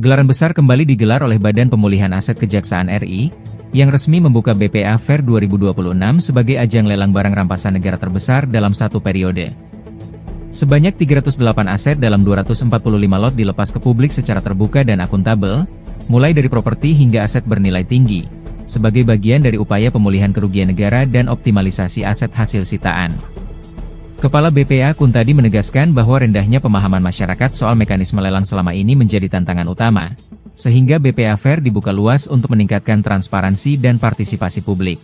Gelaran besar kembali digelar oleh Badan Pemulihan Aset Kejaksaan RI, yang resmi membuka BPA Fair 2026 sebagai ajang lelang barang rampasan negara terbesar dalam satu periode. Sebanyak 308 aset dalam 245 lot dilepas ke publik secara terbuka dan akuntabel, mulai dari properti hingga aset bernilai tinggi, sebagai bagian dari upaya pemulihan kerugian negara dan optimalisasi aset hasil sitaan. Kepala BPA Kuntadi menegaskan bahwa rendahnya pemahaman masyarakat soal mekanisme lelang selama ini menjadi tantangan utama, sehingga BPA Fair dibuka luas untuk meningkatkan transparansi dan partisipasi publik.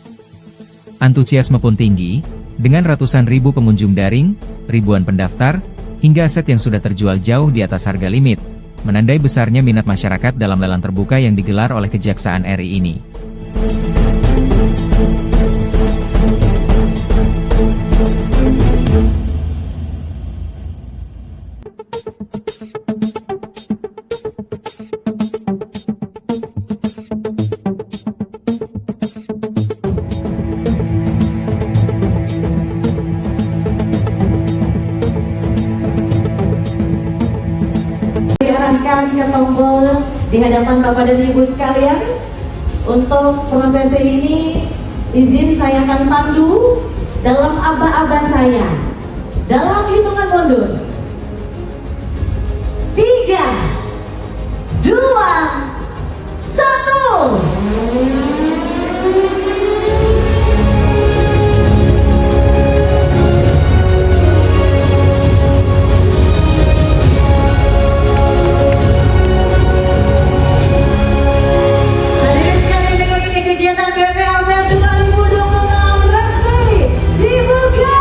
Antusiasme pun tinggi, dengan ratusan ribu pengunjung daring, ribuan pendaftar, hingga aset yang sudah terjual jauh di atas harga limit, menandai besarnya minat masyarakat dalam lelang terbuka yang digelar oleh Kejaksaan RI ini. Diarahkan ke tombol di hadapan Bapak dan Ibu sekalian. Untuk prosesi ini, izin saya akan pandu dalam aba-aba saya. Dalam hitungan mundur. 3, 2, 1. Kegiatan BPA Fair 2026 resmi dibuka.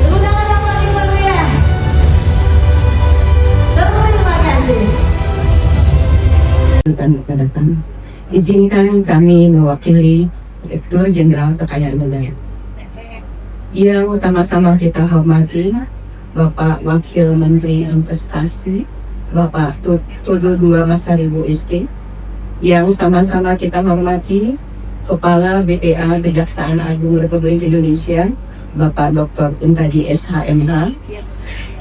Tepuk tangan yang paling meriah. Terima kasih. Rekan-rekan, izinkan kami mewakili Direktur Jenderal Kekayaan Negara. Yang sama-sama kita hormati Bapak Wakil Menteri Investasi, Bapak Todo II Masaribu ST. Yang sama-sama kita hormati Kepala BPA Kejaksaan Agung Republik Indonesia, Bapak Dr. Kuntadi SHMH.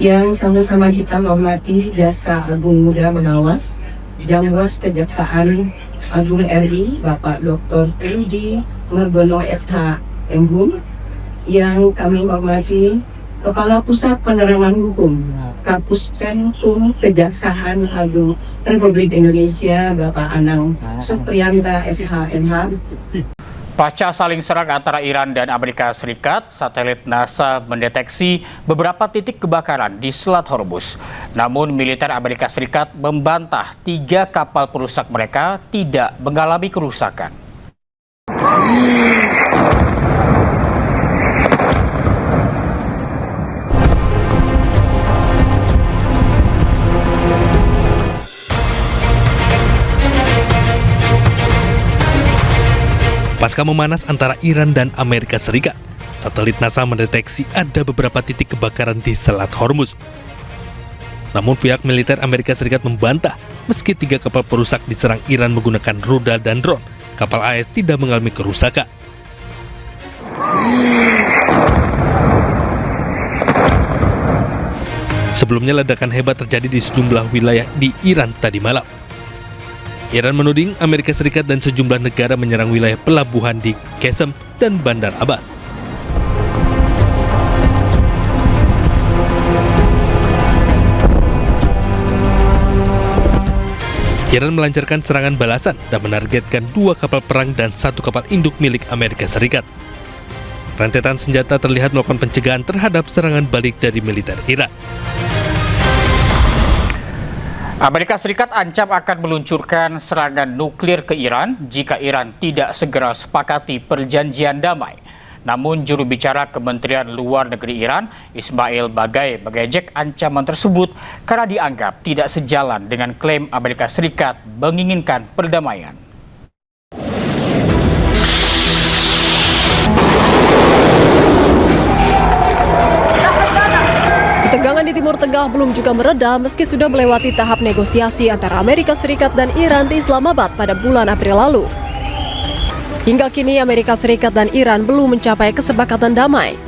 Yang sama-sama kita hormati Jaksa Agung Muda Menawas, Jamwas Kejaksaan Agung RI, Bapak Dr. Rudi Margono SH MHum. Yang kami hormati Kepala Pusat Penerangan Hukum, Kapuspenkum Kejaksaan Agung Republik Indonesia, Bapak Anang Supriyanta SHMH. Pasca saling serang antara Iran dan Amerika Serikat, satelit NASA mendeteksi beberapa titik kebakaran di Selat Hormuz. Namun militer Amerika Serikat membantah 3 kapal perusak mereka tidak mengalami kerusakan. Pasca memanas antara Iran dan Amerika Serikat, satelit NASA mendeteksi ada beberapa titik kebakaran di Selat Hormuz. Namun pihak militer Amerika Serikat membantah, meski 3 kapal perusak diserang Iran menggunakan rudal dan drone, kapal AS tidak mengalami kerusakan. Sebelumnya ledakan hebat terjadi di sejumlah wilayah di Iran tadi malam. Iran menuding Amerika Serikat dan sejumlah negara menyerang wilayah pelabuhan di Qesem dan Bandar Abbas. Iran melancarkan serangan balasan dan menargetkan 2 kapal perang dan 1 kapal induk milik Amerika Serikat. Rentetan senjata terlihat melakukan pencegahan terhadap serangan balik dari militer Iran. Amerika Serikat ancam akan meluncurkan serangan nuklir ke Iran jika Iran tidak segera sepakati perjanjian damai. Namun juru bicara Kementerian Luar Negeri Iran, Ismail Bagai, mengejek ancaman tersebut karena dianggap tidak sejalan dengan klaim Amerika Serikat menginginkan perdamaian. Ketegangan di Timur Tengah belum juga mereda meski sudah melewati tahap negosiasi antara Amerika Serikat dan Iran di Islamabad pada bulan April lalu. Hingga kini Amerika Serikat dan Iran belum mencapai kesepakatan damai.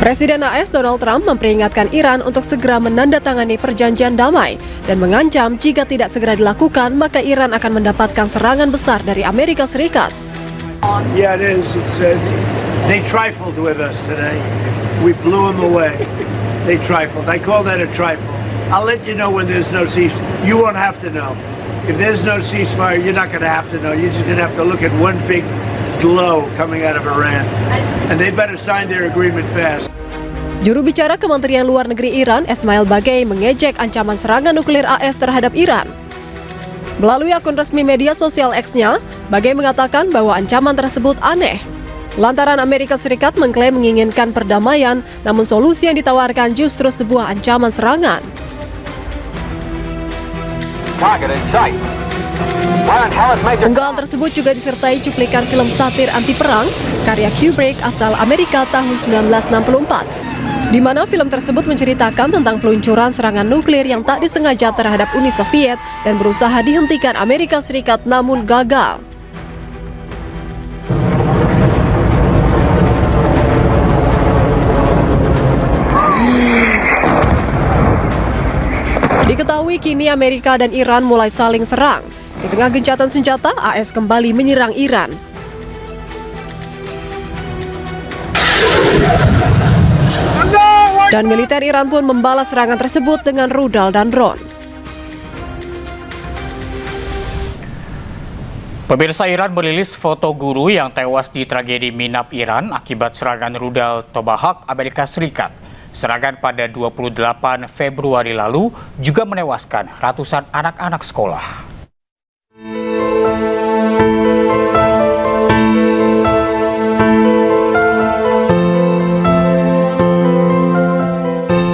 Presiden AS Donald Trump memperingatkan Iran untuk segera menandatangani perjanjian damai dan mengancam jika tidak segera dilakukan maka Iran akan mendapatkan serangan besar dari Amerika Serikat. Yeah, it is. They trifled with us today. We blew them away. They trifled. I call that a trifle. I'll let you know when there's no ceasefire. You won't have to know. If there's no ceasefire, you're not going to have to know. You're just going to have to look at one big glow coming out of Iran. And they better sign their agreement fast. Juru bicara Kementerian Luar Negeri Iran, Esmail Bagei, mengejek ancaman serangan nuklir AS terhadap Iran. Melalui akun resmi media sosial X-nya, Bagei mengatakan bahwa ancaman tersebut aneh. Lantaran Amerika Serikat mengklaim menginginkan perdamaian, namun solusi yang ditawarkan justru sebuah ancaman serangan. Unggahan tersebut juga disertai cuplikan film satir anti-perang karya Kubrick asal Amerika tahun 1964, di mana film tersebut menceritakan tentang peluncuran serangan nuklir yang tak disengaja terhadap Uni Soviet dan berusaha dihentikan Amerika Serikat namun gagal. Diketahui kini Amerika dan Iran mulai saling serang. Di tengah gencatan senjata, AS kembali menyerang Iran. Dan militer Iran pun membalas serangan tersebut dengan rudal dan drone. Pemirsa, Iran merilis foto guru yang tewas di tragedi Minab Iran akibat serangan rudal Tomahawk Amerika Serikat. Serangan pada 28 Februari lalu juga menewaskan ratusan anak-anak sekolah.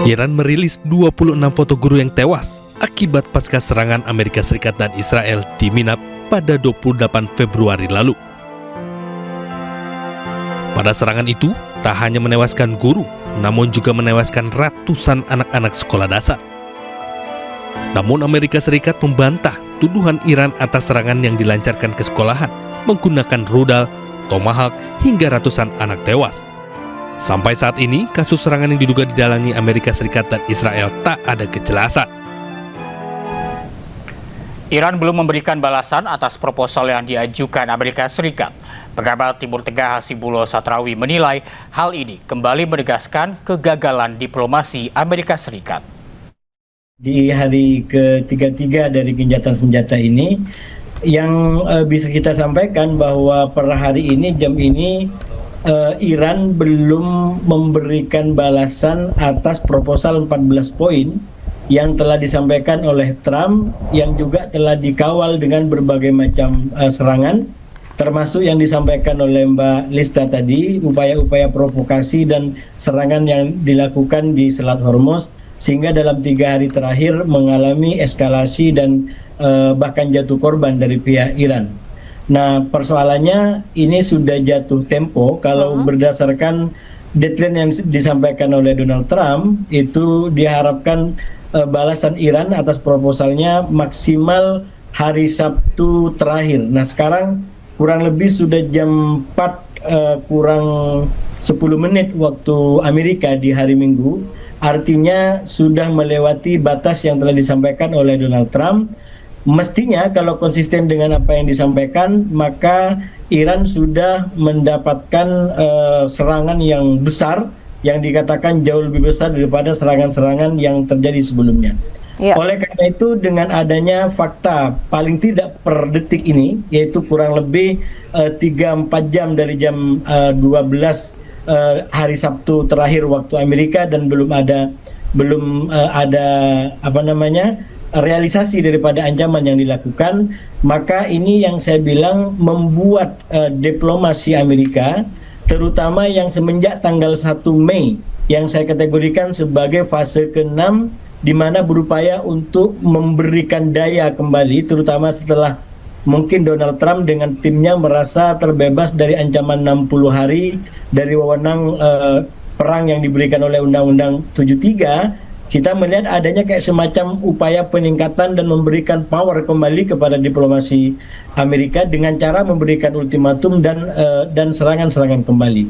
Iran merilis 26 foto guru yang tewas akibat pasca serangan Amerika Serikat dan Israel di Minab pada 28 Februari lalu. Pada serangan itu, tak hanya menewaskan guru, namun juga menewaskan ratusan anak-anak sekolah dasar. Namun Amerika Serikat membantah tuduhan Iran atas serangan yang dilancarkan ke sekolahan menggunakan rudal, Tomahawk, hingga ratusan anak tewas. Sampai saat ini, kasus serangan yang diduga didalangi Amerika Serikat dan Israel tak ada kejelasan. Iran belum memberikan balasan atas proposal yang diajukan Amerika Serikat. Pengamat Timur Tengah Hasibullah Satrawi menilai hal ini kembali menegaskan kegagalan diplomasi Amerika Serikat. Di hari ke-33 dari gencatan senjata ini, yang bisa kita sampaikan bahwa per hari ini, jam ini, Iran belum memberikan balasan atas proposal 14 poin yang telah disampaikan oleh Trump, yang juga telah dikawal dengan berbagai macam serangan, termasuk yang disampaikan oleh Mbak Lista tadi, upaya-upaya provokasi dan serangan yang dilakukan di Selat Hormuz, sehingga dalam 3 hari terakhir mengalami eskalasi dan bahkan jatuh korban dari pihak Iran. Nah, persoalannya ini sudah jatuh tempo kalau berdasarkan deadline yang disampaikan oleh Donald Trump, itu diharapkan balasan Iran atas proposalnya maksimal hari Sabtu terakhir. Nah, sekarang kurang lebih sudah jam 4 kurang 10 menit waktu Amerika di hari Minggu, artinya sudah melewati batas yang telah disampaikan oleh Donald Trump. Mestinya kalau konsisten dengan apa yang disampaikan, maka Iran sudah mendapatkan serangan yang besar, yang dikatakan jauh lebih besar daripada serangan-serangan yang terjadi sebelumnya. Oleh karena itu, dengan adanya fakta paling tidak per detik ini, yaitu kurang lebih 3-4 jam dari jam 12 hari Sabtu terakhir waktu Amerika, dan belum ada realisasi daripada ancaman yang dilakukan, maka ini yang saya bilang membuat diplomasi Amerika, terutama yang semenjak tanggal 1 Mei yang saya kategorikan sebagai fase ke-6, di mana berupaya untuk memberikan daya kembali, terutama setelah mungkin Donald Trump dengan timnya merasa terbebas dari ancaman 60 hari dari wewenang perang yang diberikan oleh Undang-Undang 73. Kita melihat adanya kayak semacam upaya peningkatan dan memberikan power kembali kepada diplomasi Amerika dengan cara memberikan ultimatum dan serangan-serangan kembali.